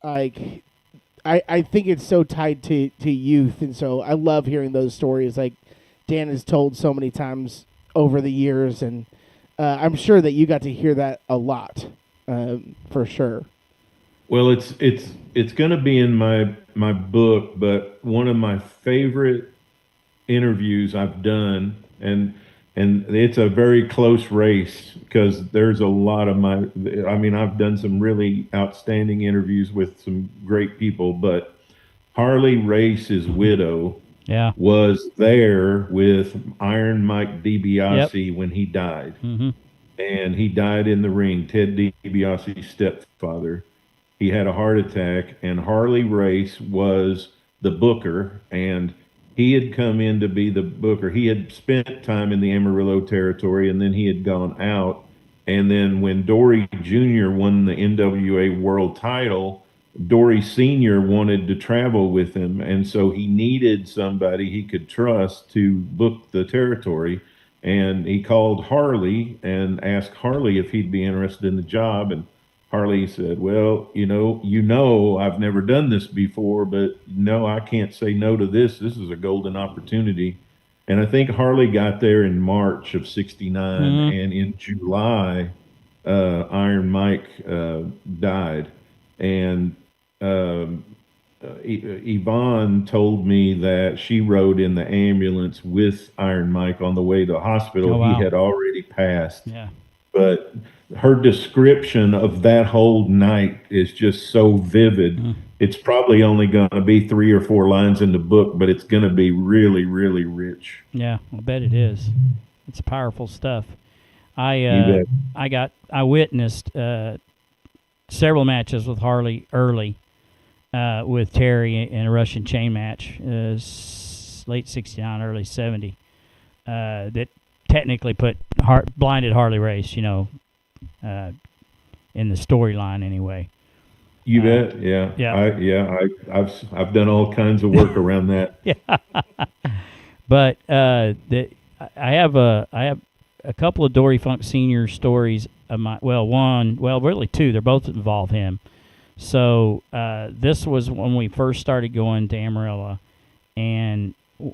like I think it's so tied to youth, and so I love hearing those stories. Like Dan has told so many times over the years, and I'm sure that you got to hear that a lot, for sure. Well, it's going to be in my book, but one of my favorite interviews I've done, and it's a very close race because there's a lot of my. I mean, I've done some really outstanding interviews with some great people, but Harley Race's widow Yeah. was there with Iron Mike Yep. DiBiase when he died, Mm-hmm. and he died in the ring. Ted DiBiase's stepfather. He had a heart attack, and Harley Race was the booker, and he had come in to be the booker. He had spent time in the Amarillo territory, and then he had gone out. And then when Dory Jr. won the NWA World Title, Dory Sr. wanted to travel with him, and so he needed somebody he could trust to book the territory. And he called Harley and asked Harley if he'd be interested in the job, and Harley said, "Well, I've never done this before, but no, I can't say no to this. This is a golden opportunity." And I think Harley got there in March of '69, Mm-hmm. and in July, Iron Mike died. And Yvonne told me that she rode in the ambulance with Iron Mike on the way to the hospital. Oh, wow. He had already passed, Yeah. but her description of that whole night is just so vivid. Mm. It's probably only going to be 3 or 4 lines in the book, but it's going to be really, really rich. Yeah, I bet it is. It's powerful stuff. You bet. I witnessed several matches with Harley early, with Terry in a Russian chain match, late '69, early '70. That technically blinded Harley Race, in the storyline anyway. You bet. Yeah. Yeah. I've done all kinds of work around that. Yeah. But I have a couple of Dory Funk Sr. stories of my. Really two. They're both involve him. So this was when we first started going to Amarillo, and we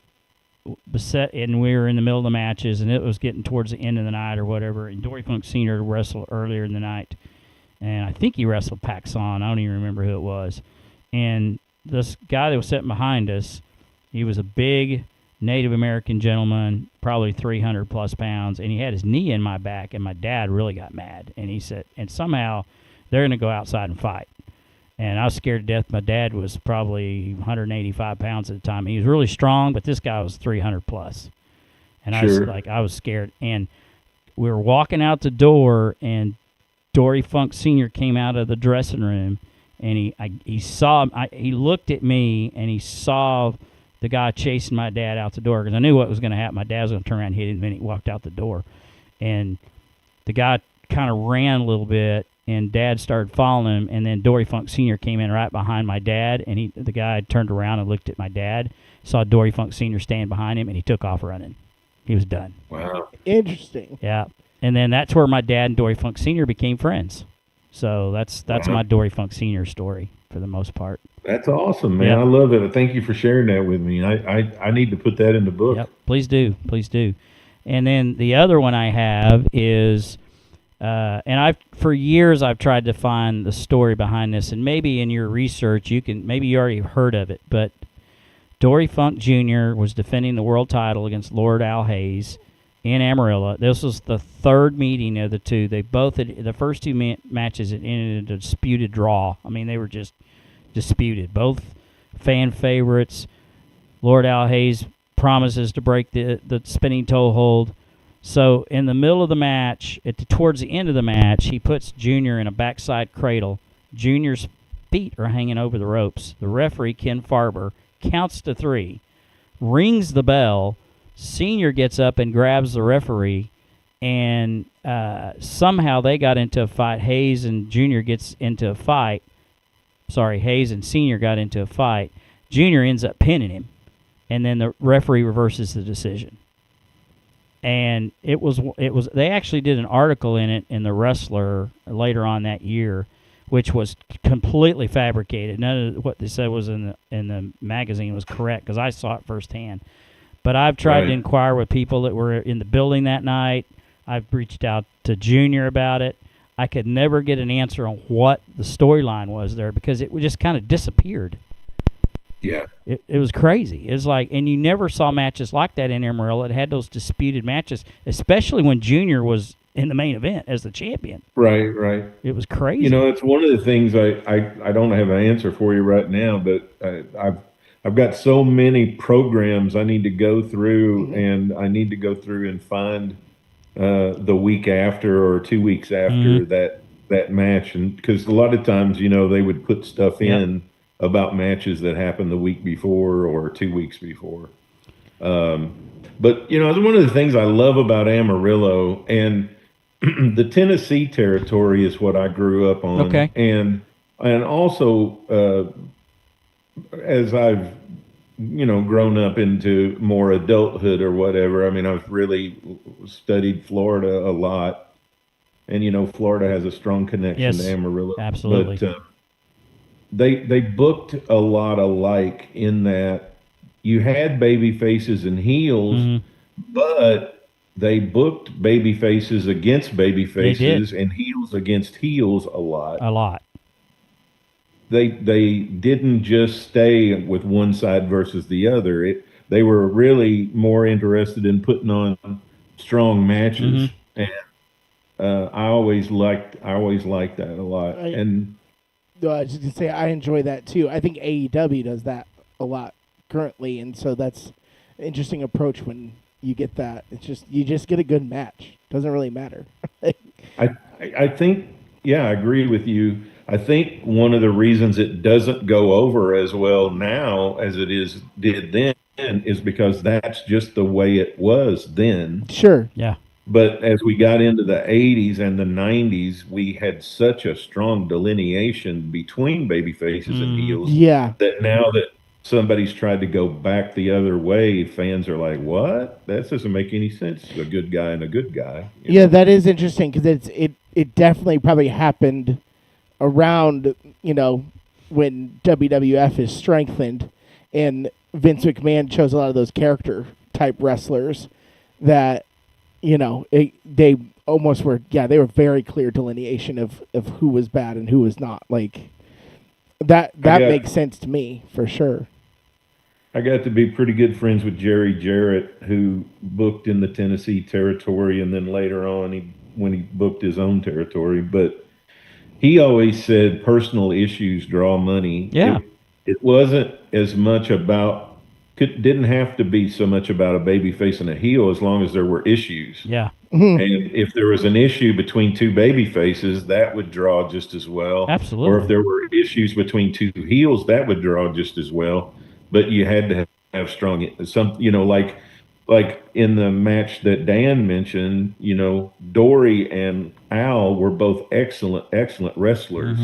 were in the middle of the matches, and it was getting towards the end of the night or whatever. And Dory Funk Sr. wrestled earlier in the night, and I think he wrestled Paxson. I don't even remember who it was. And this guy that was sitting behind us, he was a big Native American gentleman, probably 300 plus pounds, and he had his knee in my back, and my dad really got mad. And he said, and somehow they're going to go outside and fight. And I was scared to death. My dad was probably 185 pounds at the time. He was really strong, but this guy was 300 plus. And Sure. I was scared. And we were walking out the door, and Dory Funk Sr. came out of the dressing room, and he looked at me, and he saw the guy chasing my dad out the door, because I knew what was going to happen. My dad was going to turn around and hit him, and he walked out the door. And the guy kind of ran a little bit, and Dad started following him, and then Dory Funk Sr. came in right behind my dad, and the guy turned around and looked at my dad, saw Dory Funk Sr. stand behind him, and he took off running. He was done. Wow. Interesting. Yeah. And then that's where my dad and Dory Funk Sr. became friends. So that's Wow. my Dory Funk Sr. story for the most part. That's awesome, man. Yep. I love it. Thank you for sharing that with me. I need to put that in the book. Yep, please do. And then the other one I have is, and for years I've tried to find the story behind this, and maybe in your research maybe you already heard of it, but Dory Funk Jr. was defending the world title against Lord Al Hayes in Amarillo. This was the third meeting of the two. They both had, the first two matches had ended in a disputed draw. I mean, they were just disputed. Both fan favorites. Lord Al Hayes promises to break the spinning toe hold. So in the middle of the match, towards the end of the match, he puts Junior in a backside cradle. Junior's feet are hanging over the ropes. The referee, Ken Farber, counts to 3, rings the bell. Senior gets up and grabs the referee, and somehow they got into a fight. Hayes and Junior gets into a fight. Sorry, Hayes and Senior got into a fight. Junior ends up pinning him, and then the referee reverses the decision. And it was they actually did an article in it in the Wrestler later on that year, which was completely fabricated. None of what they said was in the magazine was correct because I saw it firsthand. But I've tried to inquire with people that were in the building that night. I've reached out to Junior about it. I could never get an answer on what the storyline was there because it just kind of disappeared. Yeah. It was crazy. It was like, and you never saw matches like that in Amarillo. It had those disputed matches, especially when Junior was in the main event as the champion. Right. It was crazy. You know, it's one of the things I don't have an answer for you right now, but I've got so many programs I need to go through, and I need to go through and find the week after or 2 weeks after that match, and because a lot of times, you know, they would put stuff in about matches that happened the week before or 2 weeks before. But you know, it's one of the things I love about Amarillo, and the Tennessee territory is what I grew up on. Okay. And also as I've, you know, grown up into more adulthood or whatever, I mean, I've really studied Florida a lot, and you know, Florida has a strong connection to Amarillo. Absolutely. But they booked a lot alike in that you had baby faces and heels, but they booked baby faces against baby faces and heels against heels a lot. They didn't just stay with one side versus the other. They were really more interested in putting on strong matches, and I always liked that a lot. And I was just gonna say I enjoy that too. I think AEW does that a lot currently, and so that's an interesting approach when you get that. It's just you just get a good match. Doesn't really matter. I think, yeah, I agree with you. I think one of the reasons it doesn't go over as well now as it did then is because that's just the way it was then. Sure. Yeah. But as we got into the 80s and the 90s, we had such a strong delineation between baby faces and heels. Yeah. That now that somebody's tried to go back the other way, fans are like, what? That doesn't make any sense. A good guy and a good guy. Yeah, that is interesting because it definitely probably happened around, you know, when WWF is strengthened and Vince McMahon chose a lot of those character type wrestlers that, you know, they almost were, they were very clear delineation of who was bad and who was not. Like, that makes sense to me, for sure. I got to be pretty good friends with Jerry Jarrett, who booked in the Tennessee territory, and then later on, when he booked his own territory. But he always said personal issues draw money. Yeah. It wasn't as much about, didn't have to be so much about a baby face and a heel as long as there were issues. Yeah. And if there was an issue between two baby faces, that would draw just as well. Absolutely. Or if there were issues between two heels, that would draw just as well. But you had to have strong, you know, like in the match that Dan mentioned, you know, Dory and Al were both excellent wrestlers.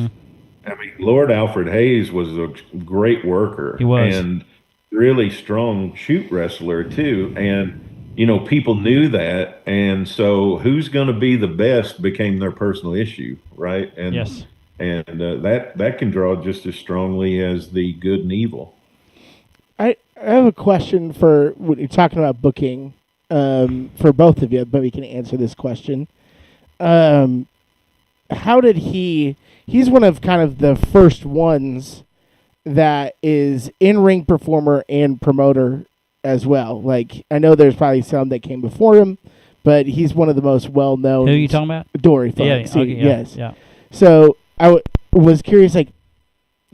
I mean, Lord Alfred Hayes was a great worker. He was. And really strong shoot wrestler too. And, you know, people knew that. And so who's going to be the best became their personal issue, right? And, yes. And that can draw just as strongly as the good and evil. I have a question for when you're talking about booking for both of you, but we can answer this question. How did he's one of kind of the first ones that is in-ring performer and promoter as well. Like, I know there's probably some that came before him, but he's one of the most well-known. Who are you talking about? Dory Funk. Yeah, yes. Yeah. So I was curious, like,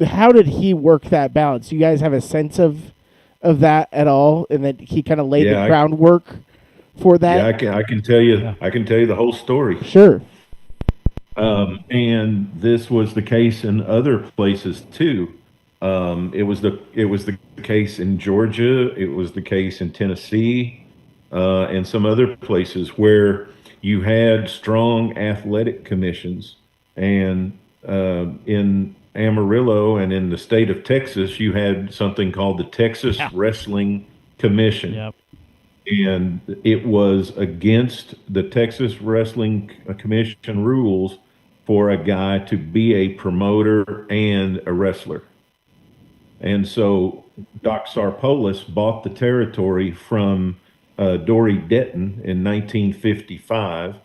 how did he work that balance? Do you guys have a sense of that at all, and that he kind of laid the groundwork for that? Yeah, I can tell you. Yeah. I can tell you the whole story. Sure. And this was the case in other places too. It was the case in Georgia. It was the case in Tennessee, and some other places where you had strong athletic commissions. And in Amarillo and in the state of Texas, you had something called the Texas Wrestling Commission. Yep. And it was against the Texas Wrestling Commission rules for a guy to be a promoter and a wrestler. And so Doc Sarpolis bought the territory from Dory Denton in 1955,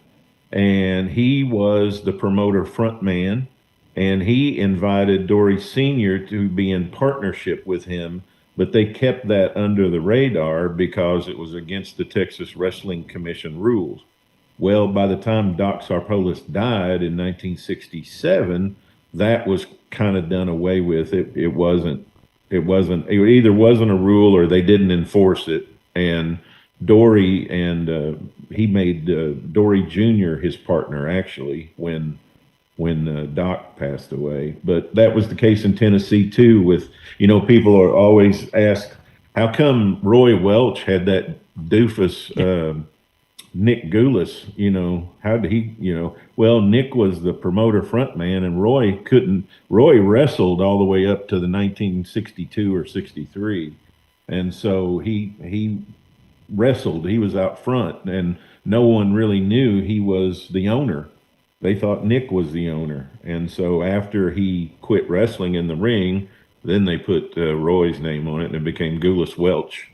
and he was the promoter frontman, and he invited Dory Sr. to be in partnership with him, but they kept that under the radar because it was against the Texas Wrestling Commission rules. Well, by the time Doc Sarpolis died in 1967, that was kind of done away with. It wasn't. It either wasn't a rule or they didn't enforce it. And Dory and he made Dory Jr. his partner actually when Doc passed away. But that was the case in Tennessee too. With people are always asked, how come Roy Welch had that doofus? Nick Goulas, how did he, well, Nick was the promoter frontman and Roy wrestled all the way up to the 1962 or 63. And so he wrestled, he was out front and no one really knew he was the owner. They thought Nick was the owner. And so after he quit wrestling in the ring, then they put Roy's name on it and it became Goulas Welch.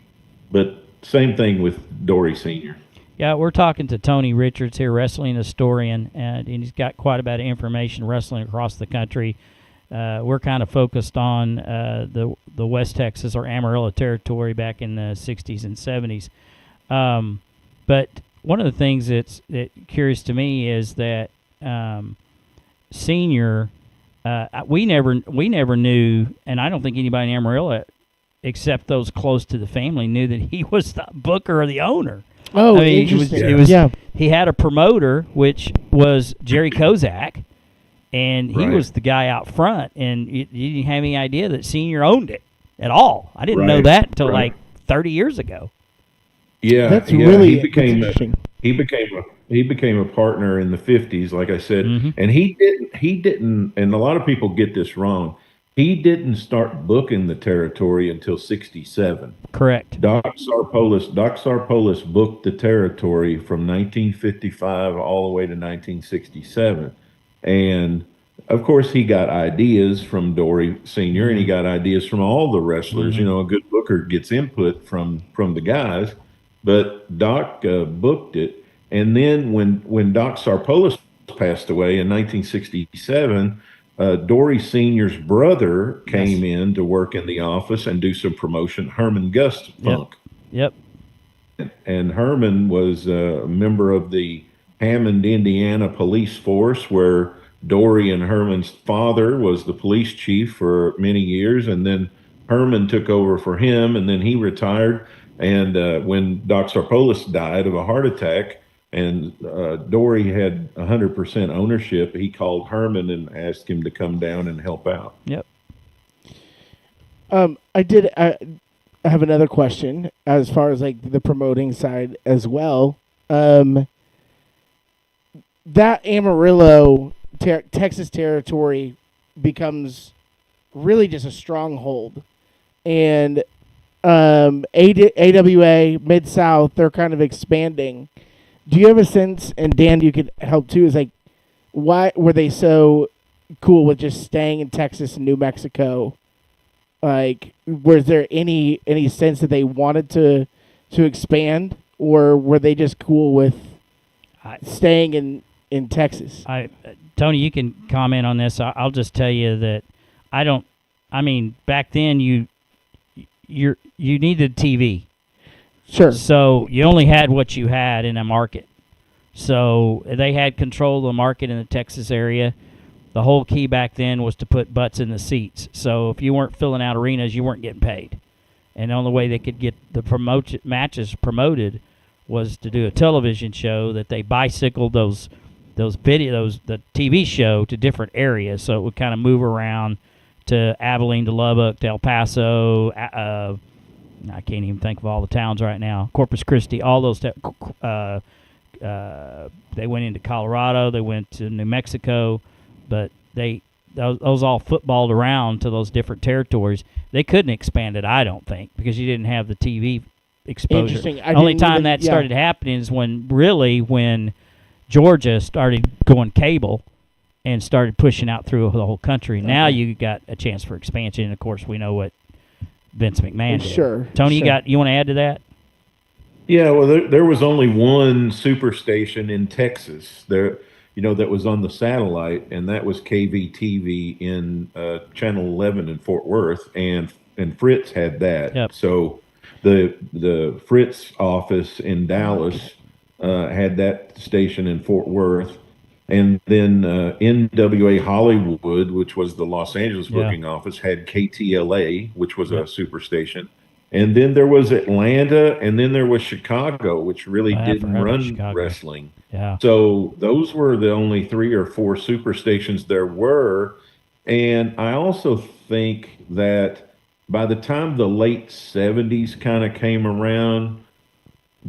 But same thing with Dory Sr. Yeah, we're talking to Tony Richards here, wrestling historian, and he's got quite a bit of information wrestling across the country. We're kind of focused on the West Texas or Amarillo territory back in the 60s and 70s. But one of the things that's curious to me is that Senior, we never knew, and I don't think anybody in Amarillo, except those close to the family, knew that he was the booker or the owner. Oh, I mean, interesting. He had a promoter, which was Jerry Kozak, and he was the guy out front, and you didn't have any idea that Senior owned it at all. I didn't know that until like 30 years ago. Yeah, that's really interesting. He became a partner in the 50s, like I said, and he didn't, and a lot of people get this wrong. He didn't start booking the territory until 67. Correct. Doc Sarpolis booked the territory from 1955 all the way to 1967. And of course he got ideas from Dory Sr. and he got ideas from all the wrestlers. A good booker gets input from the guys, but Doc booked it. And then when Doc Sarpolis passed away in 1967, Dory Sr.'s brother came in to work in the office and do some promotion, Herman Gus Funk. Yep. And Herman was a member of the Hammond, Indiana police force, where Dory and Herman's father was the police chief for many years. And then Herman took over for him, and then he retired. And when Doc Sarpolis died of a heart attack, and Dory had 100% ownership, he called Herman and asked him to come down and help out. Yep. I have another question as far as like the promoting side as well. That Amarillo, Texas territory becomes really just a stronghold. And AWA, Mid-South, they're kind of expanding. Do you have a sense, and Dan, you could help too, is like, why were they so cool with just staying in Texas and New Mexico? Like, was there any sense that they wanted to expand, or were they just cool with staying in Texas? Tony, you can comment on this. I'll just tell you that back then you needed TV. Sure. So you only had what you had in a market. So they had control of the market in the Texas area. The whole key back then was to put butts in the seats. So if you weren't filling out arenas, you weren't getting paid. And the only way they could get the matches promoted was to do a television show that they bicycled the TV show to different areas. So it would kind of move around to Abilene, to Lubbock, to El Paso, I can't even think of all the towns right now. Corpus Christi, all those. They went into Colorado. They went to New Mexico, but those all footballed around to those different territories. They couldn't expand it, I don't think, because you didn't have the TV exposure. Interesting. The only time that started happening is when Georgia started going cable, and started pushing out through the whole country. Now you got a chance for expansion. And of course, we know what Vince McMahon did. Sure. Tony, sure. you want to add to that? Yeah, well, there was only one superstation in Texas there, that was on the satellite, and that was KVTV in Channel 11 in Fort Worth, and Fritz had that. Yep. So the Fritz office in Dallas had that station in Fort Worth, and then NWA Hollywood, which was the Los Angeles booking office, had KTLA, which was a superstation. And then there was Atlanta, and then there was Chicago, which really didn't run wrestling. Yeah. So those were the only 3 or 4 superstations there were. And I also think that by the time the late 70s kind of came around,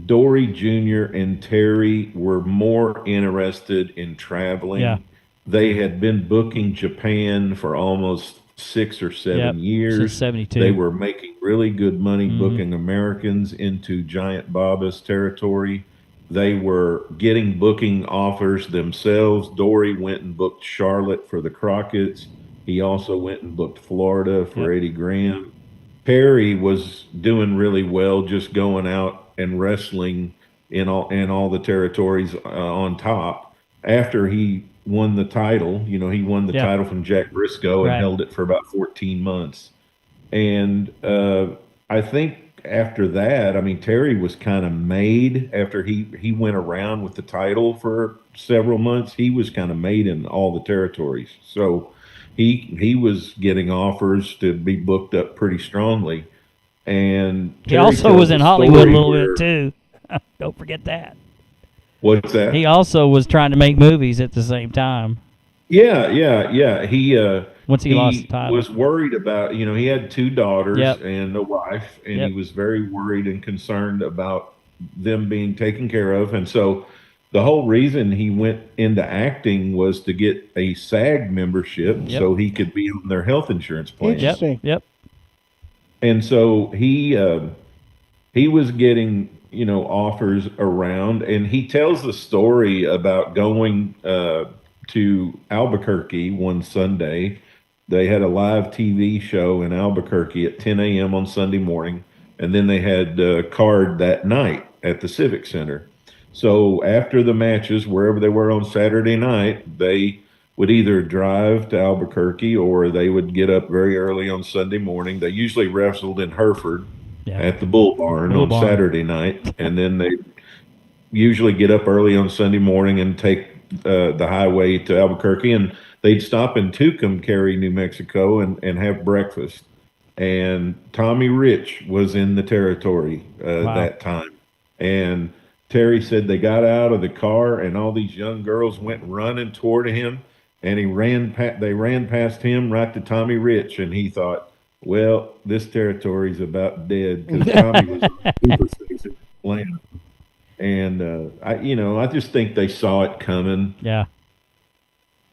Dory Jr. and Terry were more interested in traveling. Yeah. They had been booking Japan for almost 6 or 7 years. Since 72. They were making really good money booking Americans into Giant Baba's territory. They were getting booking offers themselves. Dory went and booked Charlotte for the Crockett's. He also went and booked Florida for Eddie Graham. Perry was doing really well, just going out and wrestling in all the territories on top. After he won the title, he won the title from Jack Briscoe and held it for about 14 months. And I think after that, I mean, Terry was kind of made after he went around with the title for several months. He was kind of made in all the territories. So he was getting offers to be booked up pretty strongly. And he also was in Hollywood a little bit too. Don't forget that. What's that? He also was trying to make movies at the same time. Yeah. He once he lost the title, was worried about. He had 2 daughters and a wife, and he was very worried and concerned about them being taken care of. And so, the whole reason he went into acting was to get a SAG membership, so he could be on their health insurance plan. Interesting. Yep. And so he was getting offers around, and he tells the story about going to Albuquerque one Sunday. They had a live TV show in Albuquerque at 10 a.m. on Sunday morning, and then they had a card that night at the Civic Center. So after the matches, wherever they were on Saturday night, they would either drive to Albuquerque or they would get up very early on Sunday morning. They usually wrestled in Hereford at the Bull Barn on Saturday night, and then they usually get up early on Sunday morning and take the highway to Albuquerque, and they'd stop in Tucumcari, New Mexico, and have breakfast. And Tommy Rich was in the territory that time. And Terry said they got out of the car, and all these young girls went running toward him, and they ran past him right to Tommy Rich, and he thought, well, this territory's about dead, because Tommy was on Superstation Atlanta. And I just think they saw it coming. Yeah.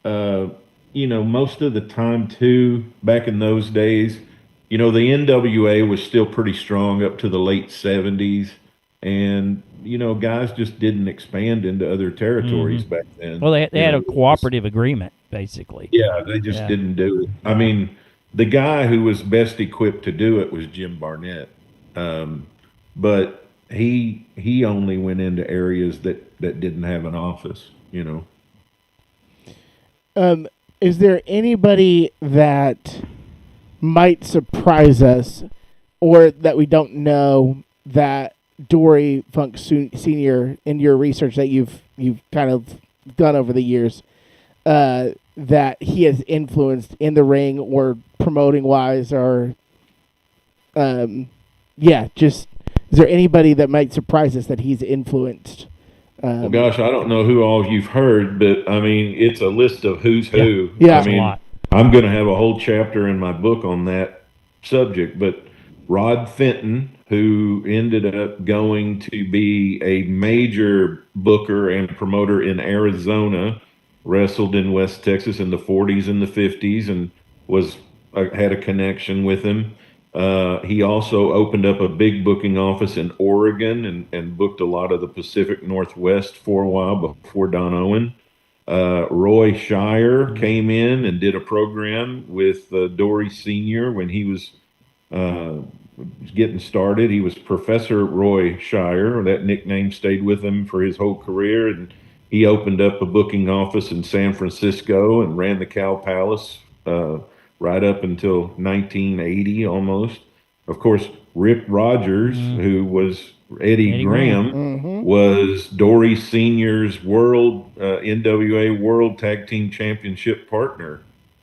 Most of the time too, back in those days, the NWA was still pretty strong up to the late 70s, and guys just didn't expand into other territories back then. Well, they had a cooperative agreement, basically. Yeah, they just didn't do it. I mean, the guy who was best equipped to do it was Jim Barnett, but he only went into areas that didn't have an office. Is there anybody that might surprise us, or that we don't know, that Dory Funk Sr., in your research that you've kind of done over the years, that he has influenced in the ring or promoting wise, or just is there anybody that might surprise us that he's influenced? Well, gosh, I don't know who all you've heard, but I mean, it's a list of who's who. Yeah, I mean, a lot. I'm going to have a whole chapter in my book on that subject, but Rod Fenton, who ended up going to be a major booker and promoter in Arizona, wrestled in West Texas in the 40s and the 50s, and had a connection with him. He also opened up a big booking office in Oregon and booked a lot of the Pacific Northwest for a while before Don Owen. Roy Shire came in and did a program with Dory Sr. when he was uh, getting started. He was Professor Roy Shire. That nickname stayed with him for his whole career. And he opened up a booking office in San Francisco and ran the Cow Palace right up until 1980 almost. Of course, Rip Rogers, who was Eddie Graham, was Dory Sr.'s NWA World Tag Team Championship partner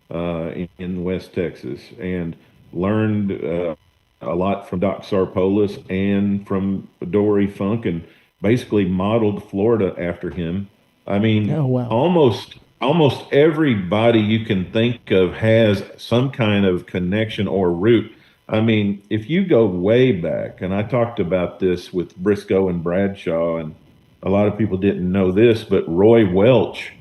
in West Texas, and learned a lot from Doc Sarpolis and from Dory Funk, and basically modeled Florida after him. I mean, Oh, wow. almost everybody you can think of has some kind of connection or root. I mean, if you go way back, and I talked about this with Briscoe and Bradshaw, and a lot of people didn't know this, but Roy Welch,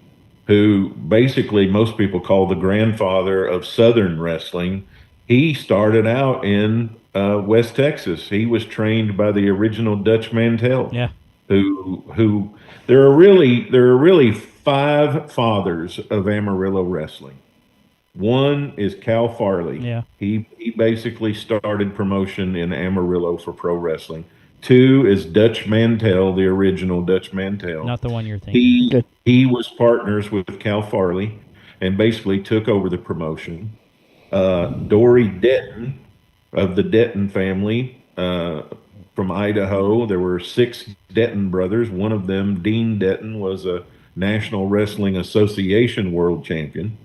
who basically most people call the grandfather of Southern wrestling, he started out in West Texas. He was trained by the original Dutch Mantel. Yeah. Who there are really five fathers of Amarillo wrestling. One is Cal Farley. Yeah. He basically started promotion in Amarillo for pro wrestling. Two is Dutch Mantel, the original Dutch Mantel. Not the one you're thinking. He was partners with Cal Farley and basically took over the promotion. Dory Denton of the Denton family from Idaho. There were 6 Denton brothers. One of them, Dean Denton, was a National Wrestling Association world champion.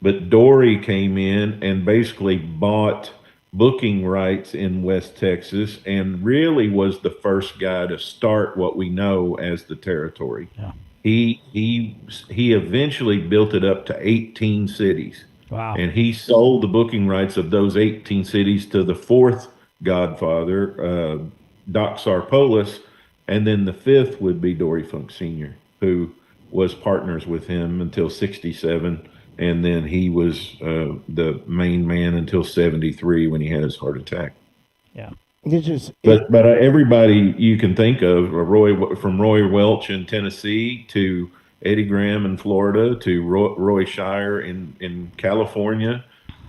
But Dory came in and basically bought booking rights in West Texas and really was the first guy to start what we know as the territory. Yeah. He eventually built it up to 18 cities. Wow. And he sold the booking rights of those 18 cities to the fourth godfather, Doc Sarpolis, and then the fifth would be Dory Funk Sr., who was partners with him until 67. And then he was the main man until 73 when he had his heart attack. Yeah. But everybody you can think of, from Roy Welch in Tennessee to Eddie Graham in Florida to Roy Shire in California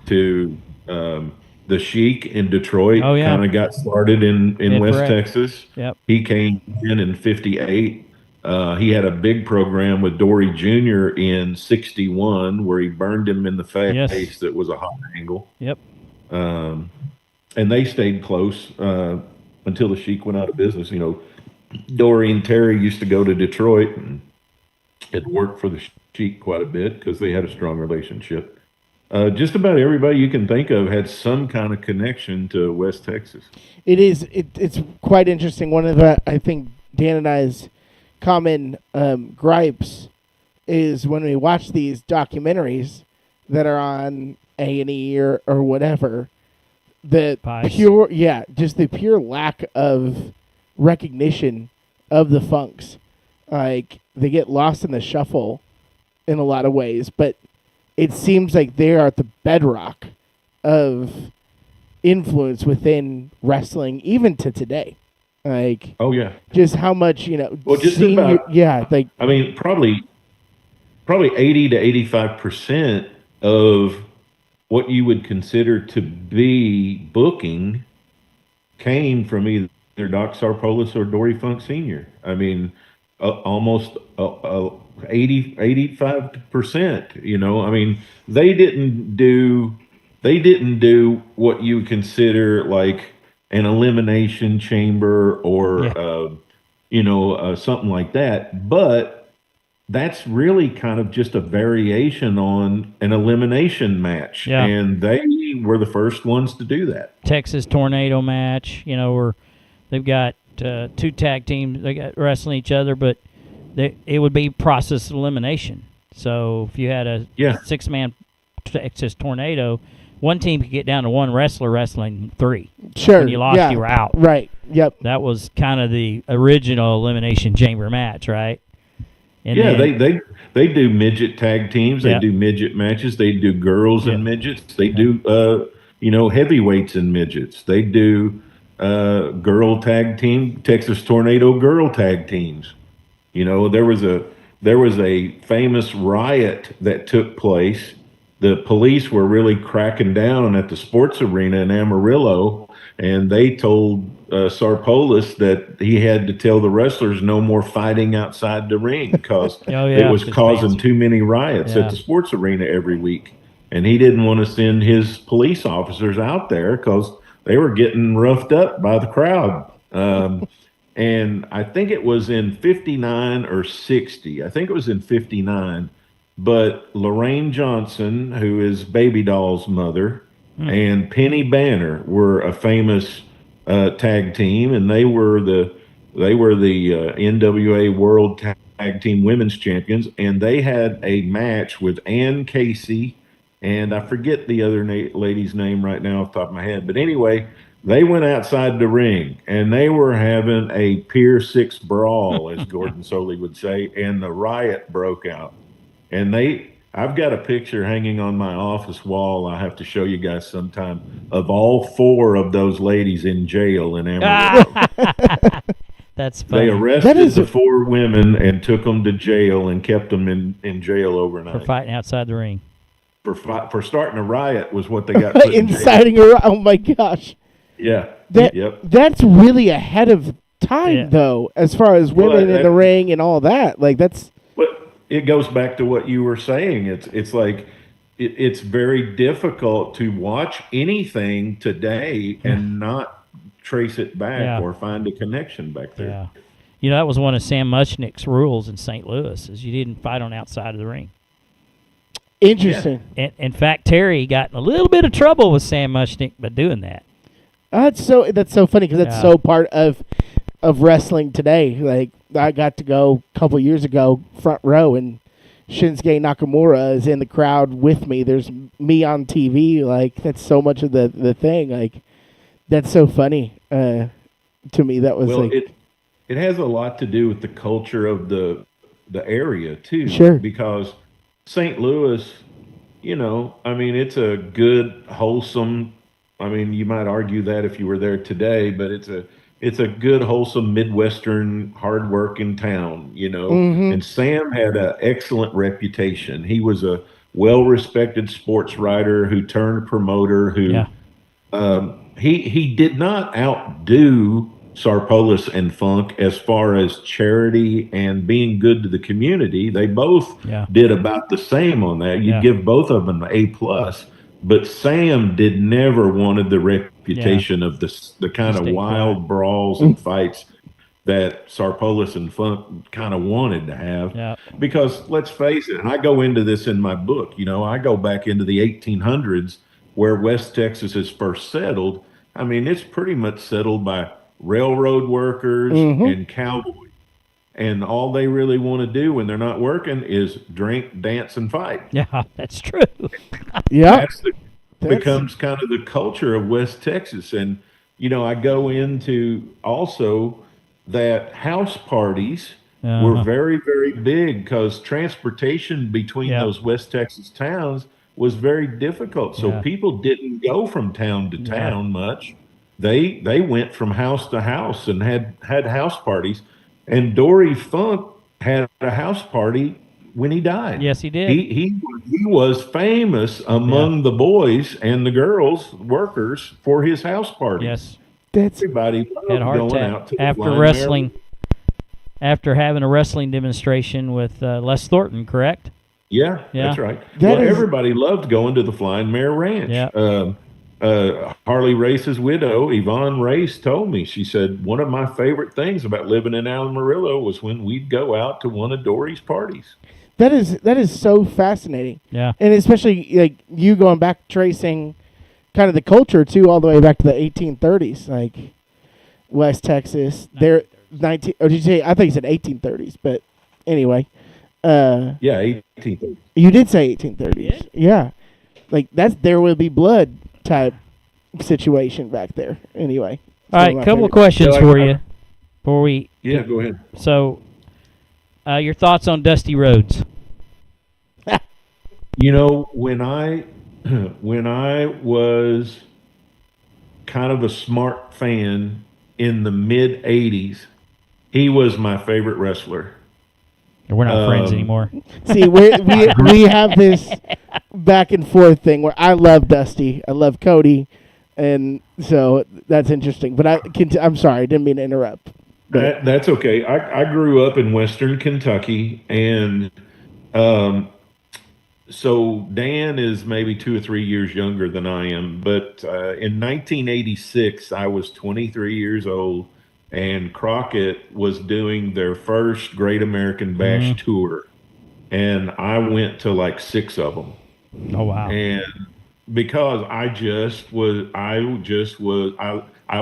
to the Sheik in Detroit, kind of got started in West Texas. Yep. He came in 58. He had a big program with Dory Jr. in 61 where he burned him in the face. Yes. That was a hot angle. Yep. And they stayed close until the Sheik went out of business. You know, Dory and Terry used to go to Detroit and had worked for the Sheik quite a bit because they had a strong relationship. Just about everybody you can think of had some kind of connection to West Texas. It's quite interesting. One of the, I think, Dan and I's common gripes is when we watch these documentaries that are on A&E or whatever, the pure lack of recognition of the Funks. Like, they get lost in the shuffle in a lot of ways, but it seems like they are at the bedrock of influence within wrestling, even to today. Like, oh yeah, just how much, you know. Well, just about, like, I mean, probably 80 to 85% of what you would consider to be booking came from either Doc Sarpolis or Dory Funk Sr. I mean, almost 85%. You know, I mean, they didn't do what you would consider like an elimination chamber or something like that, but that's really kind of just a variation on an elimination match. Yeah. And they were the first ones to do that. Texas Tornado match, you know, where they've got 2 tag teams, they got wrestling each other, but it would be process elimination. So if you had a 6-man Texas Tornado, one team could get down to 1 wrestler wrestling 3. Sure. When you lost, you were out. Right. Yep. That was kind of the original elimination chamber match, right? And they do midget tag teams. They do midget matches. They do girls and midgets. They do heavyweights and midgets. They do girl tag team, Texas Tornado girl tag teams. You know, there was a there was a famous riot that took place. The police were really cracking down at the sports arena in Amarillo, and they told Sarpolis that he had to tell the wrestlers no more fighting outside the ring because Oh it yeah, was 'cause causing fans- too many riots Yeah. at the sports arena every week. And he didn't want to send his police officers out there because they were getting roughed up by the crowd. And I think it was in 59 or 60. I think it was in 59. But Lorraine Johnson, who is Baby Doll's mother, and Penny Banner were a famous tag team, and they were the NWA World Tag Team Women's Champions, and they had a match with Ann Casey, and I forget the other lady's name right now off the top of my head. But anyway, they went outside the ring and they were having a Pier 6 brawl, as Gordon Soley would say, and the riot broke out. And I've got a picture hanging on my office wall I have to show you guys sometime of all four of those ladies in jail in Amarillo. That's funny. They arrested the four women and took them to jail and kept them in jail overnight. For fighting outside the ring. For starting a riot was what they got put in jail. Inciting a oh my gosh. Yeah. Yep. That's really ahead of time, though, as far as women in the ring and all that. Like that's. But it goes back to what you were saying. It's like it's very difficult to watch anything today and not trace it back or find a connection back there. Yeah. You know, that was one of Sam Muchnick's rules in St. Louis, is you didn't fight on outside of the ring. Interesting. Yeah. In fact, Terry got in a little bit of trouble with Sam Muchnick by doing that. That's so funny because that's so part of wrestling today. Like I got to go a couple years ago, front row, and Shinsuke Nakamura is in the crowd with me. There's me on TV. Like that's so much of the thing. Like that's so funny to me. That was it has a lot to do with the culture of the area too. Sure. Because St. Louis, I mean, it's a good, wholesome. I mean, you might argue that if you were there today, but it's a good, wholesome Midwestern, hardworking town, Mm-hmm. And Sam had an excellent reputation. He was a well-respected sports writer who turned promoter. He did not outdo Sarpolis and Funk as far as charity and being good to the community. They both did about the same on that. You'd give both of them an A+. But Sam never wanted the reputation of the kind of wild brawls and fights that Sarpolis and Funk kind of wanted to have. Yeah. Because let's face it, and I go into this in my book, I go back into the 1800s where West Texas is first settled. I mean, it's pretty much settled by railroad workers and cowboys. And all they really want to do when they're not working is drink, dance, and fight. Yeah, that's true. Yeah. Becomes kind of the culture of West Texas. And, I go into also that house parties were very, very big because transportation between those West Texas towns was very difficult. So people didn't go from town to town much. They went from house to house and had house parties. And Dory Funk had a house party when he died. Yes, he did. He was famous among the boys and the girls, workers, for his house party. Yes. Everybody had a heart going attack out to after wrestling. After having a wrestling demonstration with Les Thornton, correct? Yeah, that's right. Everybody loved going to the Flying Mare Ranch. Yeah. Harley Race's widow, Yvonne Race, told me, she said, one of my favorite things about living in Amarillo was when we'd go out to one of Dory's parties. That is so fascinating. Yeah. And especially like you going back tracing kind of the culture too, all the way back to the 1830s, like West Texas. They're 19. Or did you say? I think you said 1830s, but anyway. Yeah, 1830s. You did say 1830s. Yeah. Like that's There Will Be Blood type situation back there. Anyway. All right, couple of questions for you before we. Yeah, go ahead. So, your thoughts on Dusty Rhodes? When I was kind of a smart fan in the mid 80s, he was my favorite wrestler. We're not friends anymore. See, we have this back and forth thing where I love Dusty, I love Cody, and so that's interesting. But I'm sorry, I didn't mean to interrupt. That's okay. I grew up in Western Kentucky, and so Dan is maybe 2 or 3 years younger than I am. But in 1986, I was 23 years old, and Crockett was doing their first Great American Bash tour, and I went to like 6 of them. Oh wow! And because I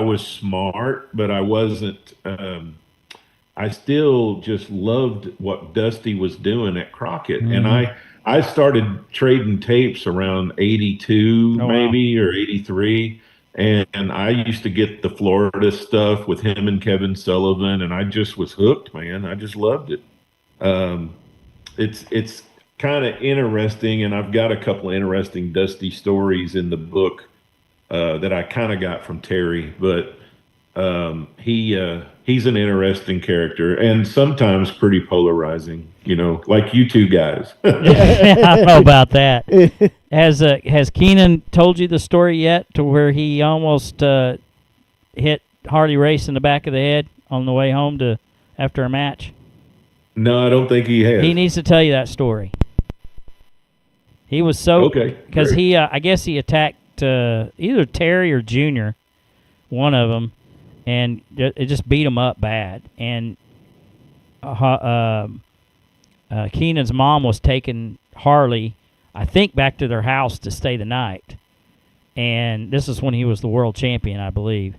was smart, but I wasn't. I still just loved what Dusty was doing at Crockett, and I started trading tapes around 82 maybe or 83, and I used to get the Florida stuff with him and Kevin Sullivan, and I just was hooked, man. I just loved it. It's kind of interesting, and I've got a couple of interesting Dusty stories in the book that I kind of got from Terry, but he's an interesting character and sometimes pretty polarizing, like you two guys. I don't know about that. Has Keenan told you the story yet to where he almost hit Harley Race in the back of the head on the way home after a match? No, I don't think he has. He needs to tell you that story. He was so because he I guess he attacked either Terry or Junior, one of them, and it just beat him up bad. And Keenan's mom was taking Harley, I think, back to their house to stay the night. And this is when he was the world champion, I believe.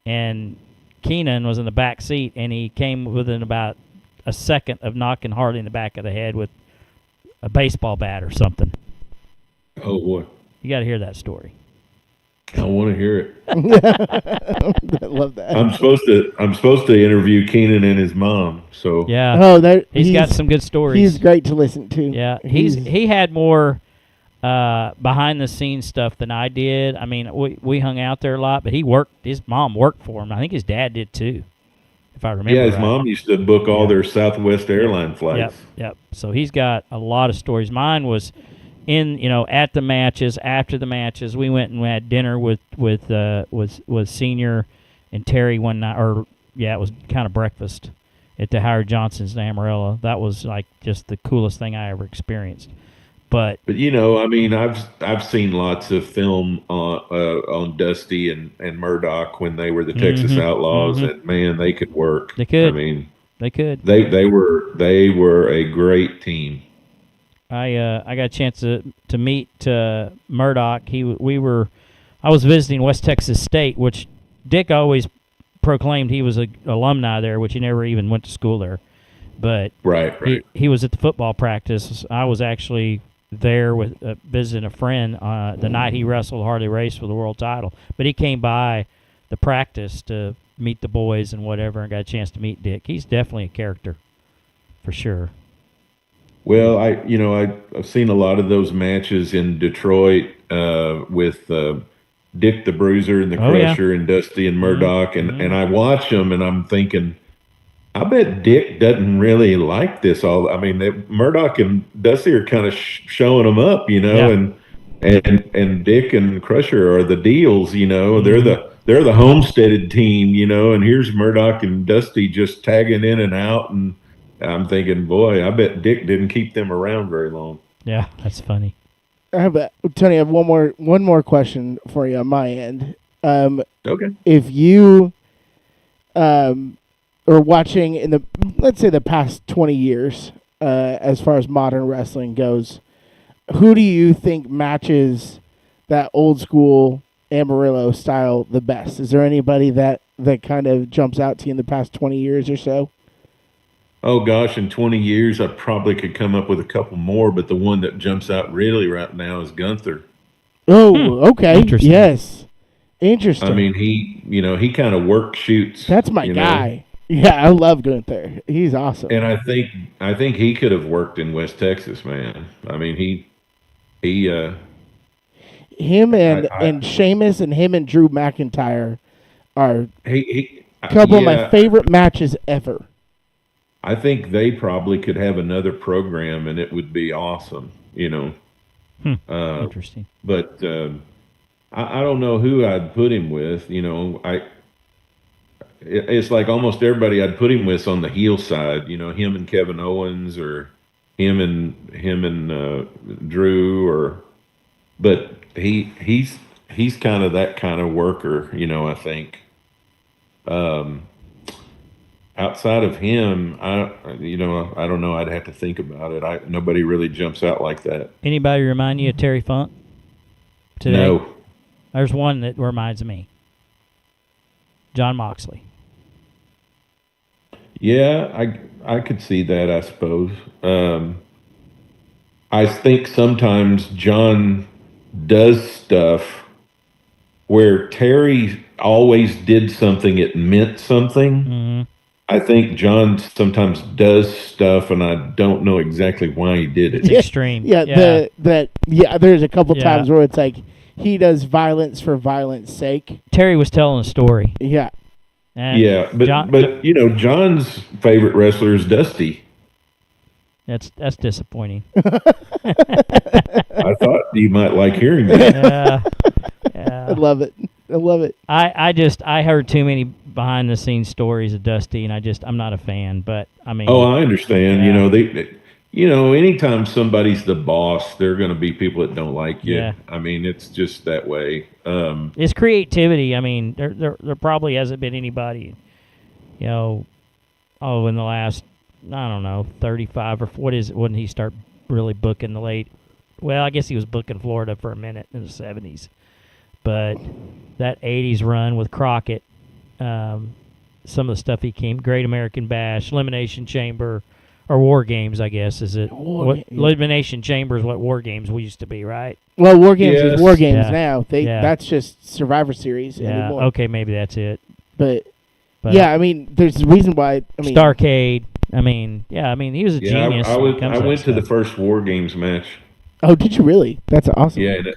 And Keenan was in the back seat, and he came within about a second of knocking Harley in the back of the head with a baseball bat or something. Oh boy! You got to hear that story. I want to hear it. I love that. I'm supposed to interview Keenan and his mom. So yeah. Oh, he's got some good stories. He's great to listen to. Yeah, he had more behind the scenes stuff than I did. I mean, we hung out there a lot, but he worked. His mom worked for him. I think his dad did too, if I remember. Yeah, his right. mom used to book all their Southwest airline flights. Yep. So he's got a lot of stories. Mine was at the matches, after the matches. We went and had dinner with Senior and Terry one night, it was kind of breakfast at the Howard Johnson's in Amarillo. That was like just the coolest thing I ever experienced. But I mean, I've seen lots of film on Dusty and Murdoch when they were the Texas Outlaws, and man, they could work. They could. I mean, they could. They were a great team. I got a chance to meet Murdoch. I was visiting West Texas State, which Dick always proclaimed he was an alumni there, which he never even went to school there. But right. He was at the football practice. I was actually there with visiting a friend the night he wrestled Harley Race for the world title. But he came by the practice to meet the boys and whatever, and got a chance to meet Dick. He's definitely a character, for sure. Well, I've seen a lot of those matches in Detroit with Dick the Bruiser and the Crusher and Dusty and Murdoch, and I watch them and I'm thinking, I bet Dick doesn't really like this all. I mean, Murdoch and Dusty are kind of showing them up, and Dick and Crusher are the deals, They're the homesteaded team, and here's Murdoch and Dusty just tagging in and out, and I'm thinking, boy, I bet Dick didn't keep them around very long. Yeah, that's funny. Tony, I have one more question for you on my end. Okay. If you are watching in let's say the past 20 years, as far as modern wrestling goes, who do you think matches that old school Amarillo style the best? Is there anybody that kind of jumps out to you in the past 20 years or so? Oh, gosh, in 20 years, I probably could come up with a couple more, but the one that jumps out really right now is Gunther. Oh, okay. Interesting. Yes. Interesting. I mean, he kind of work shoots. That's my guy. Yeah, I love Gunther. He's awesome. And I think he could have worked in West Texas, man. I mean, him and Sheamus and him and Drew McIntyre are a couple of my favorite matches ever. I think they probably could have another program and it would be awesome, Interesting. But I don't know who I'd put him with. It's like almost everybody I'd put him with on the heel side. Him and Kevin Owens, or him and Drew, but he's kind of that kind of worker. I think. Outside of him, I don't know. I'd have to think about it. Nobody really jumps out like that. Anybody remind you of Terry Funk today? No. There's one that reminds me. John Moxley. Yeah, I could see that, I suppose. I think sometimes John does stuff where Terry always did something, it meant something. Mm-hmm. I think John sometimes does stuff, and I don't know exactly why he did it. It's extreme. Yeah. There's a couple times where it's like he does violence for violence sake. Terry was telling a story. Yeah. And but John's favorite wrestler is Dusty. That's disappointing. I thought you might like hearing that. Yeah. I love it. I heard too many behind the scenes stories of Dusty, and I'm not a fan. But I mean, I understand. Yeah. Anytime somebody's the boss, there are going to be people that don't like you. Yeah. I mean, it's just that way. It's creativity. I mean, there probably hasn't been anybody, in the last, I don't know, 35 or what is it? When he start really booking the late? Well, I guess he was booking Florida for a minute in the 70s, but that 80s run with Crockett, some of the stuff he came, Great American Bash, Elimination Chamber, or War Games, I guess, is it? Elimination Chamber is what War Games we used to be, right? Well, War Games is War Games Yeah. now. That's just Survivor Series anymore. Okay, maybe that's it. But yeah, I mean, there's a reason why. Starcade. I mean, he was a genius. I went to the first War Games match. Oh, did you really? That's awesome. Yeah, in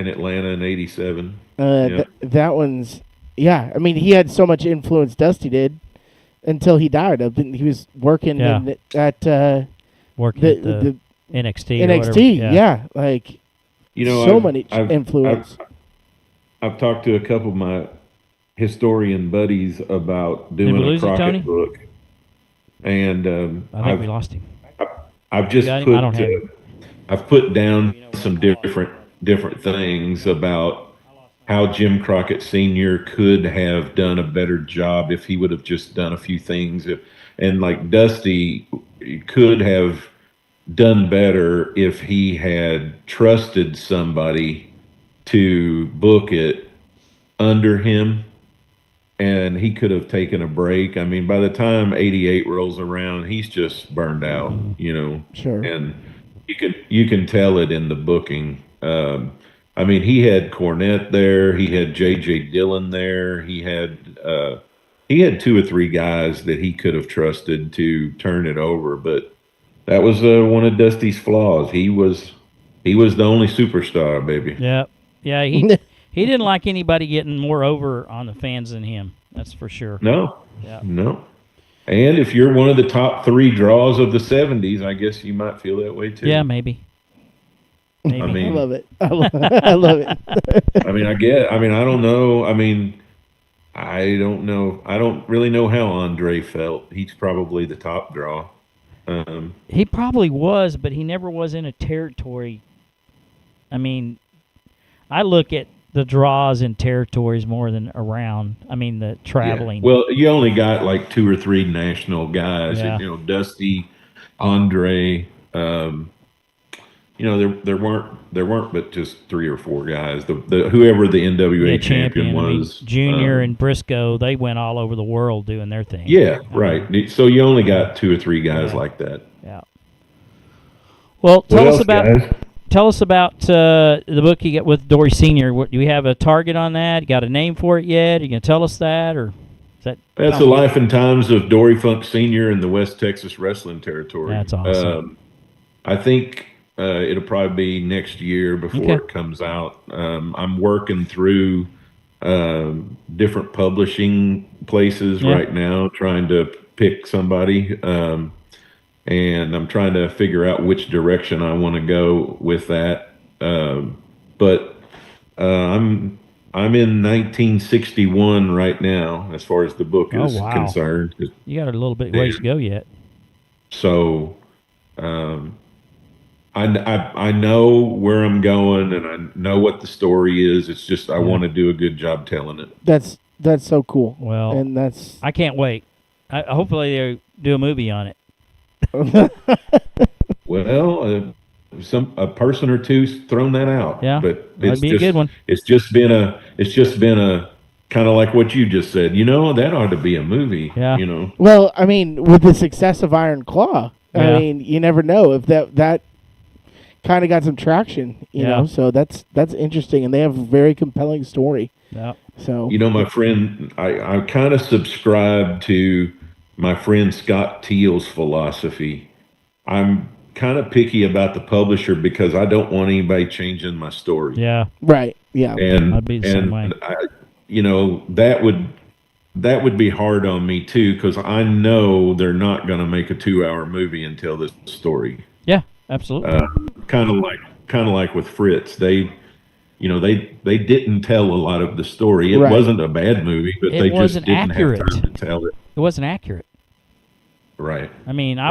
Atlanta in '87. That one's, I mean, he had so much influence, Dusty did, until he died. He was working at the NXT. NXT, like so many influence. I've talked to a couple of my historian buddies about doing a Crockett book, and I think we lost him. I've just I've put down some different things about how Jim Crockett Sr. could have done a better job if he would have just done a few things. And like Dusty could have done better if he had trusted somebody to book it under him, and he could have taken a break. I mean, by the time '88 rolls around, he's just burned out, Sure. And you can tell it in the booking. I mean, he had Cornette there. He had J.J. Dillon there. He had 2 or 3 guys that he could have trusted to turn it over. But that was one of Dusty's flaws. He was the only superstar, baby. Yeah. He didn't like anybody getting more over on the fans than him. That's for sure. No. And if you're one of the top 3 draws of the '70s, I guess you might feel that way too. Yeah, maybe. I mean, I love it. I love it. I mean, I don't know. I mean, I don't know. I don't really know how Andre felt. He's probably the top draw. He probably was, but he never was in a territory. I mean, I look at the draws in territories more than around. I mean, the traveling. Yeah. Well, you only got like 2 or 3 national guys. Yeah. Dusty, Andre. There weren't but just 3 or 4 guys. Whoever the NWA champion was, Junior and Briscoe, they went all over the world doing their thing. Yeah, right. So you only got 2 or 3 guys like that. Yeah. Well, tell us about the book you get with Dory Senior. Do we have a target on that? You got a name for it yet? Are you gonna tell us that, or is that? That's the life and times of Dory Funk Senior in the West Texas wrestling territory. That's awesome. I think it'll probably be next year before it comes out. I'm working through different publishing places right now, trying to pick somebody. and I'm trying to figure out which direction I want to go with that. But I'm in 1961 right now, as far as the book Oh, is wow. concerned. You got a little bit ways to go yet. So, um, I know where I'm going, and I know what the story is. It's just I want to do a good job telling it. That's so cool. Well, and that's I can't wait. Hopefully they do a movie on it. Well, a person or two's thrown that out. Yeah, but that'd be a good one. It's just been a kind of like what you just said. That ought to be a movie. Yeah. Well, I mean, with the success of Iron Claw, Yeah. I mean, you never know if that kind of got some traction. You know, so that's interesting, and they have a very compelling story. Yeah. So my friend, I kind of subscribe to my friend Scott Teal's philosophy. I'm kind of picky about the publisher because I don't want anybody changing my story. Yeah. Right. Yeah. And I'd be the same way. that would be hard on me too, because I know they're not going to make a 2-hour movie and tell this story. Yeah, absolutely. Kind of like with Fritz, they didn't tell a lot of the story. It Right. wasn't a bad movie, but they just wasn't didn't accurate. have time to tell it. It wasn't accurate. Right. I mean, I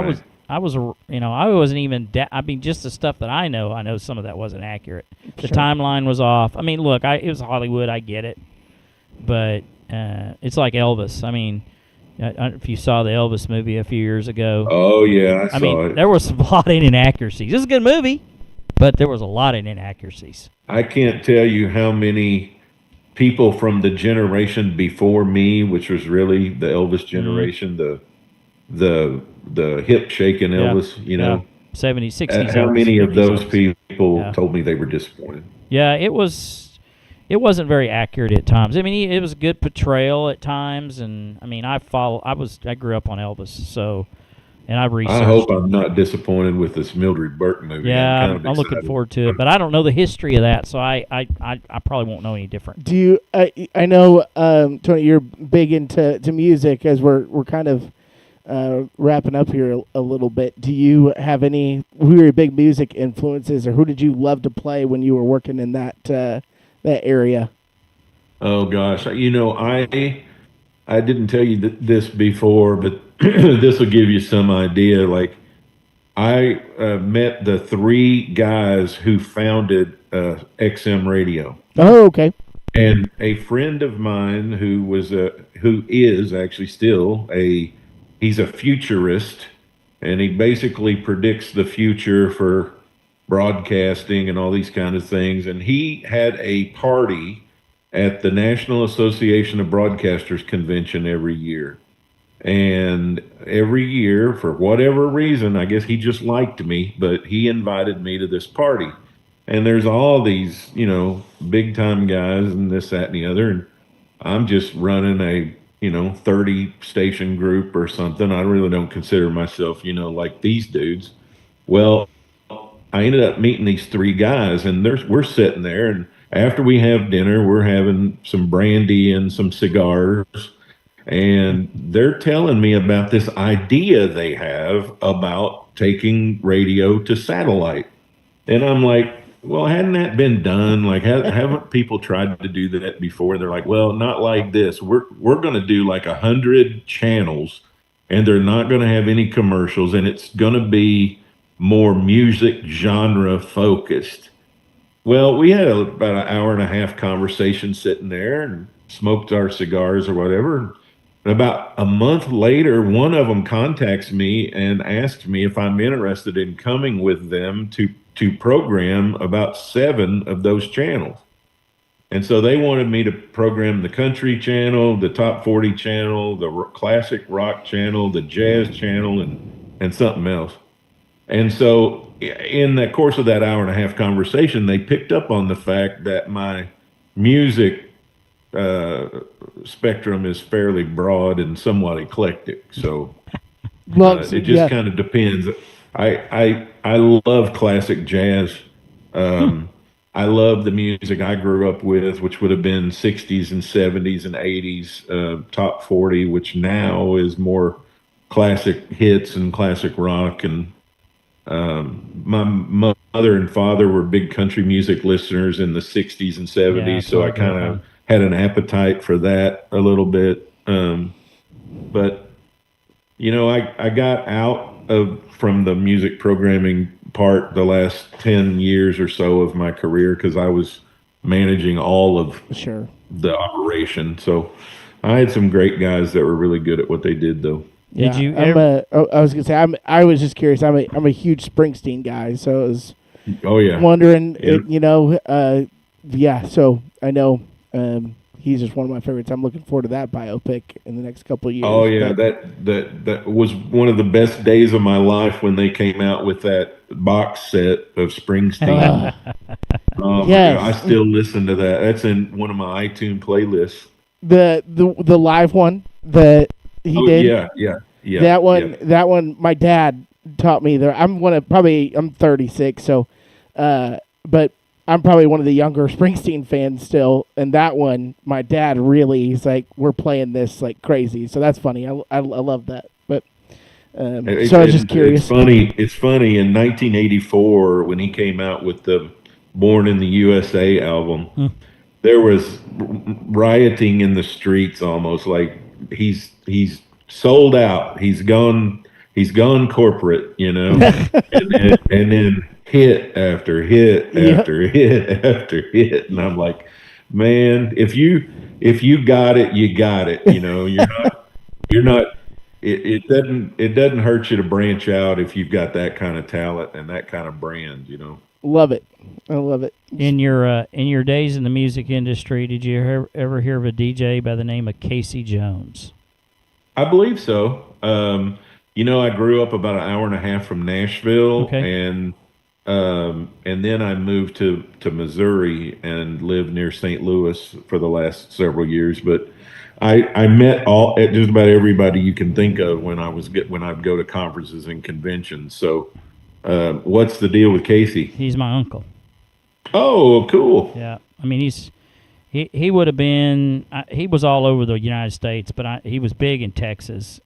wasn't even. I mean, just the stuff that I know some of that wasn't accurate. The Sure. timeline was off. I mean, look, it was Hollywood. I get it, but it's like Elvis. I mean, if you saw the Elvis movie a few years ago. Oh yeah, I saw it. There was a lot of inaccuracies. This is a good movie, but there was a lot of inaccuracies. I can't tell you how many people from the generation before me, which was really the Elvis generation, the hip shaking Elvis, 70s, 60s. how many of 70s, those 70s. people told me they were disappointed? Yeah, it wasn't very accurate at times. I mean, it was a good portrayal at times, and I mean, I grew up on Elvis, so, and I researched. I hope I'm not disappointed with this Mildred Burke movie. Yeah, I'm I'm looking forward to it, but I don't know the history of that, so I probably won't know any different. Do you? I know, Tony, you're big into music. As we're kind of wrapping up here a little bit. Do you have who are your big music influences, or who did you love to play when you were working in that area? Oh gosh, I didn't tell you this before, but this will give you some idea. Like, I met the 3 guys who founded XM Radio. Oh, okay. And a friend of mine who is actually still he's a futurist, and he basically predicts the future for broadcasting and all these kind of things. And he had a party at the National Association of Broadcasters convention every year. And every year, for whatever reason, I guess he just liked me, but he invited me to this party. And there's all these, big time guys and this, that, and the other. And I'm just running a 30 station group or something. I really don't consider myself, like these dudes. Well, I ended up meeting these 3 guys, and we're sitting there, and after we have dinner, we're having some brandy and some cigars, and they're telling me about this idea they have about taking radio to satellite. And I'm like, well, hadn't that been done? Like, haven't people tried to do that before? They're like, well, not like this. We're going to do like 100 channels, and they're not going to have any commercials, and it's going to be more music genre focused. Well, we had about an hour and a half conversation sitting there and smoked our cigars or whatever. And about a month later, one of them contacts me and asks me if I'm interested in coming with them to program about 7 of those channels. And so they wanted me to program the country channel, the top 40 channel, the classic rock channel, the jazz channel, and something else. And so in the course of that hour and a half conversation, they picked up on the fact that my music spectrum is fairly broad and somewhat eclectic. So it just kind of depends. I love classic jazz. I love the music I grew up with, which would have been 60s and 70s and 80s, top 40, which now is more classic hits and classic rock. And my mother and father were big country music listeners in the 60s and 70s, so I kind of had an appetite for that a little bit. But I got out from the music programming part the last 10 years or so of my career because I was managing all of the operation. So I had some great guys that were really good at what they did, though. Yeah, I was gonna say I was just curious. I'm a huge Springsteen guy, so I was wondering. So I know he's just one of my favorites. I'm looking forward to that biopic in the next couple of years. Oh yeah, that was one of the best days of my life when they came out with that box set of Springsteen. Yes. I still listen to that. That's in one of my iTunes playlists. The live one that he did. Yeah. That one. My dad taught me there. I'm 36, so, but I'm probably one of the younger Springsteen fans still. And that one, my dad he's like, we're playing this like crazy. So that's funny. I love that. But so I was just curious. It's funny. In 1984, when he came out with the Born in the USA album, there was rioting in the streets almost. Like he's sold out. He's gone corporate, and then hit after hit after hit after hit, and I'm like, man, if you got it, you got it. You're not. It doesn't hurt you to branch out if you've got that kind of talent and that kind of brand. Love it. I love it. In your days in the music industry, did you ever hear of a DJ by the name of Casey Jones? I believe so. I grew up about an hour and a half from Nashville, and then I moved to Missouri and lived near St. Louis for the last several years. But I met just about everybody you can think of when I'd go to conferences and conventions. So, what's the deal with Casey? He's my uncle. Oh, cool. Yeah, I mean he would have been. He was all over the United States, but he was big in Texas.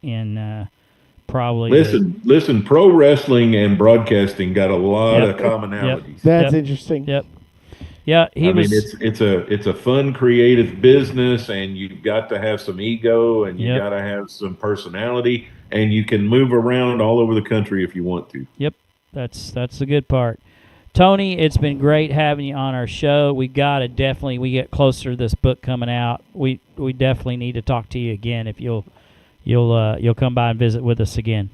Probably listen. Pro wrestling and broadcasting got a lot of commonalities. That's interesting. Yep. Yeah, it's a fun, creative business, and you've got to have some ego, and you got to have some personality, and you can move around all over the country if you want to. Yep, that's the good part. Tony, it's been great having you on our show. We get closer to this book coming out. We definitely need to talk to you again if you'll come by and visit with us again.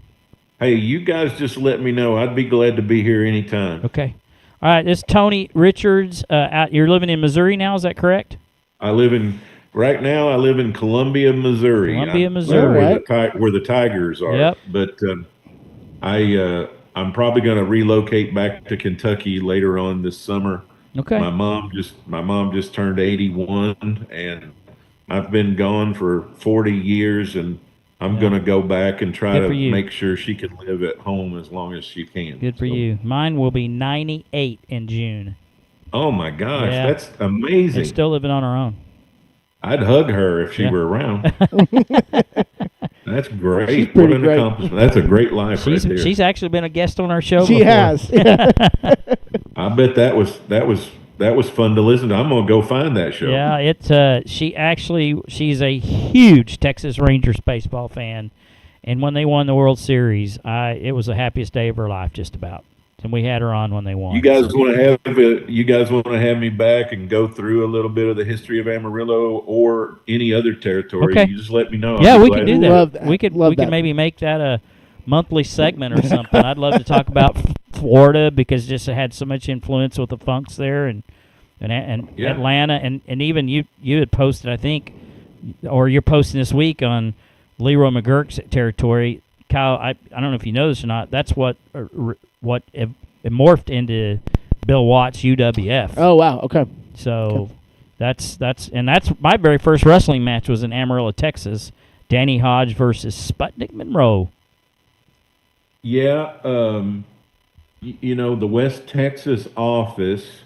Hey, you guys just let me know. I'd be glad to be here anytime. Okay. All right, this is Tony Richards. You're living in Missouri now, is that correct? Right now I live in Columbia, Missouri. Where the Tigers are. Yep. But I'm probably going to relocate back to Kentucky later on this summer. Okay. My mom just turned 81, and I've been gone for 40 years, and I'm going to go back and try to make sure she can live at home as long as she can. Good for you. Mine will be 98 in June. Oh, my gosh. Yeah. That's amazing. And still living on her own. I'd hug her if she were around. That's great. What an accomplishment. That's a great life right there. She's actually been a guest on our show before. She has. I bet that was fun to listen to. I'm going to go find that show. Yeah, she's a huge Texas Rangers baseball fan, and when they won the World Series, it was the happiest day of her life, just about. And we had her on when they won. You guys want to have me back and go through a little bit of the history of Amarillo or any other territory? Okay. You just let me know. Yeah, we can do that. Love that. We could maybe make that a monthly segment or something. I'd love to talk about Florida because it had so much influence with the Funks there, and Atlanta, and even you had posted, I think, or you're posting this week on Leroy McGurk's territory. Kyle, I don't know if you know this or not. That's what it morphed into Bill Watts UWF. Oh wow, okay. So that's my very first wrestling match was in Amarillo, Texas. Danny Hodge versus Sputnik Monroe. Yeah, the West Texas office.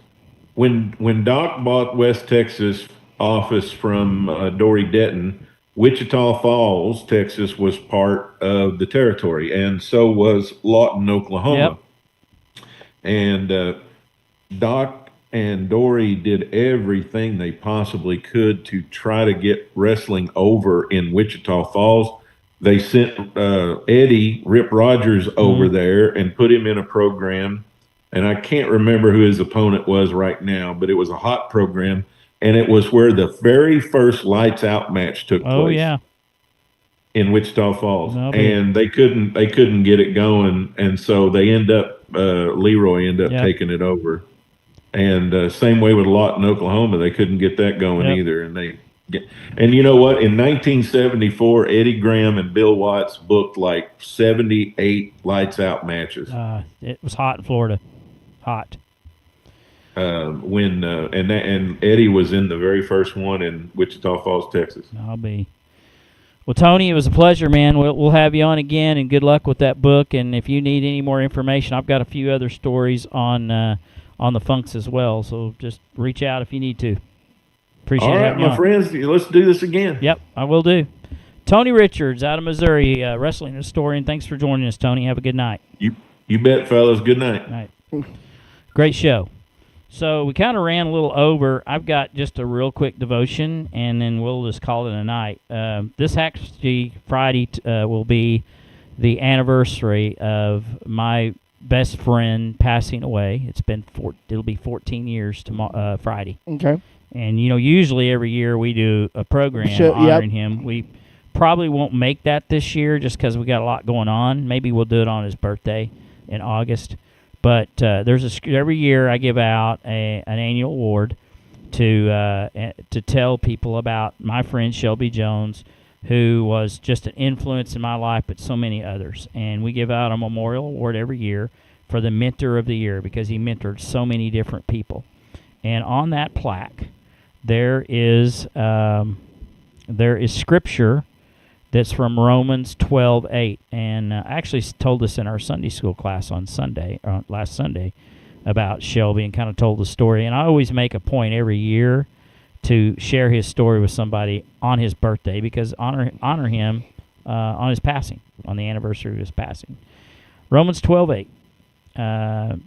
When Doc bought West Texas office from Dory Denton, Wichita Falls, Texas, was part of the territory, and so was Lawton, Oklahoma. Yep. And Doc and Dory did everything they possibly could to try to get wrestling over in Wichita Falls. They sent Eddie Rip Rogers over there and put him in a program. And I can't remember who his opponent was right now, but it was a hot program. And it was where the very first Lights Out match took place. Oh, yeah. In Wichita Falls. And they couldn't get it going. And so they Leroy ended up taking it over. And same way with Lawton, Oklahoma, they couldn't get that going either. And you know what? In 1974, Eddie Graham and Bill Watts booked like 78 Lights Out matches. It was hot in Florida, hot. And Eddie was in the very first one in Wichita Falls, Texas. I'll be. Well, Tony, it was a pleasure, man. We'll have you on again, and good luck with that book. And if you need any more information, I've got a few other stories on the Funks as well. So just reach out if you need to. Appreciate it. All right, my friends, let's do this again. Yep, I will do. Tony Richards out of Missouri, wrestling historian. Thanks for joining us, Tony. Have a good night. You bet, fellas. Good night. All right. Great show. So we kind of ran a little over. I've got just a real quick devotion, and then we'll just call it a night. This actually Friday will be the anniversary of my best friend passing away. It'll be 14 years tomorrow, Friday. Okay. And usually every year we do a program honoring him. We probably won't make that this year just because we got a lot going on. Maybe we'll do it on his birthday in August. But every year I give out an annual award to tell people about my friend Shelby Jones, who was just an influence in my life, but so many others. And we give out a memorial award every year for the Mentor of the Year because he mentored so many different people. And on that plaque, there is scripture that's from Romans 12:8, and I actually told this in our Sunday school class on last Sunday, about Shelby, and kind of told the story. And I always make a point every year to share his story with somebody on his birthday, because honor him on his passing, on the anniversary of his passing. Romans 12:8, and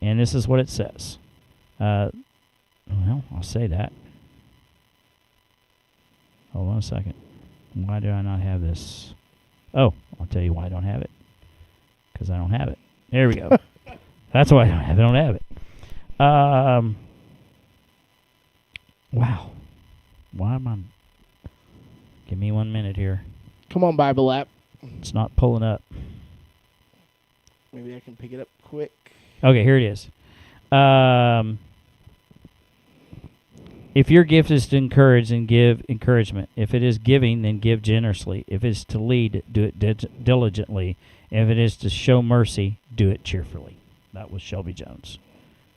this is what it says. Well, I'll say that. Hold on a second. Why do I not have this? Oh, I'll tell you why I don't have it. Because I don't have it. There we go. That's why I don't have it. Wow. Why am I... Give me 1 minute here. Come on, Bible app. It's not pulling up. Maybe I can pick it up quick. Okay, here it is. If your gift is to encourage, then give encouragement. If it is giving, then give generously. If it is to lead, do it diligently. If it is to show mercy, do it cheerfully. That was Shelby Jones.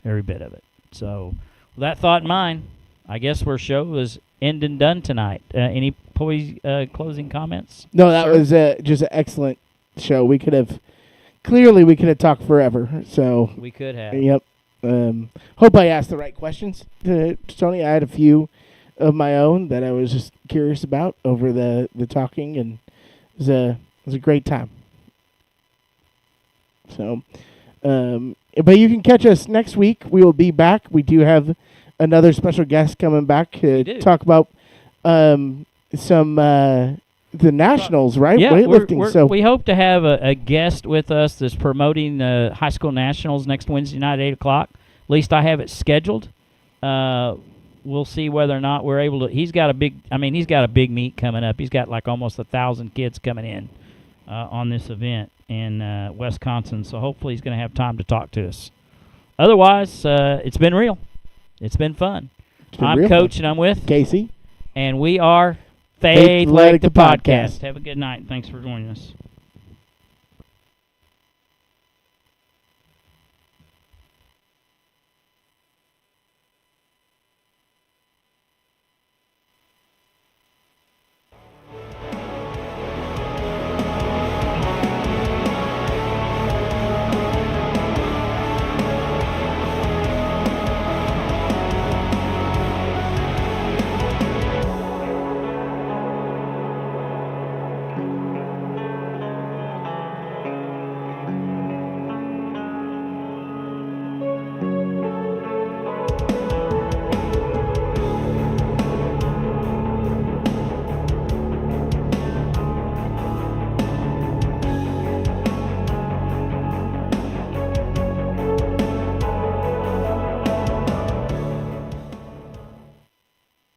Every bit of it. So, with that thought in mind, I guess our show is end and done tonight. Any closing comments? No, that was just an excellent show. We could have talked forever. So we could have. Yep. Hope I asked the right questions to Tony. I had a few of my own that I was just curious about over the talking, and it was a great time. So, but you can catch us next week. We will be back. We do have another special guest coming back to talk about the Nationals, right? Yeah, weightlifting. We hope to have a guest with us that's promoting the high school nationals next Wednesday night at 8 o'clock. At least I have it scheduled. We'll see whether or not we're able to. He's got a big meet coming up. He's got like almost 1,000 kids coming in on this event in Wisconsin. So hopefully he's going to have time to talk to us. Otherwise, it's been real. It's been fun. I'm Coach, and I'm with Casey, and we are Faithletic The Podcast. Have a good night. Thanks for joining us.